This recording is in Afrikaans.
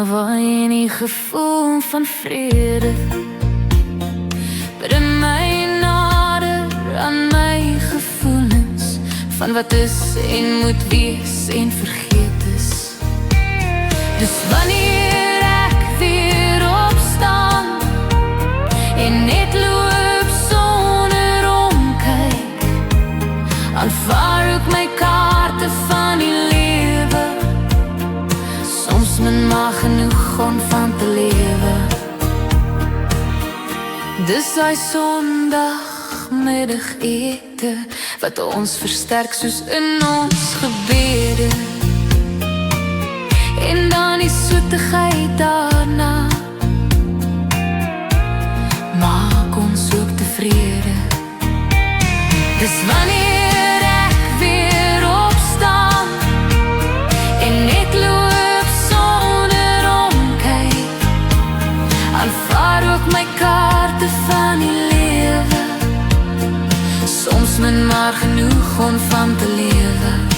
waar jy nie gevoel van vrede. Bring my nader aan my gevoelens van wat is en moet wees en vergeet is. Dus wanneer ek weer opstaan en net loop sonder omkyk, aanvaar ook my kaarte van die lewe. Soms min maar genoeg om van te lewe. Dis daai Sondagmiddagete wat ons versterk soos in ons gebede. En dan die soetigheid daarna maak ons ook tevrede. Dis wanneer ek weer opstaan en net loop sonder omkyk, aanvaar ook my kaarte van die lewe. Soms min maar genoeg om van te lewe.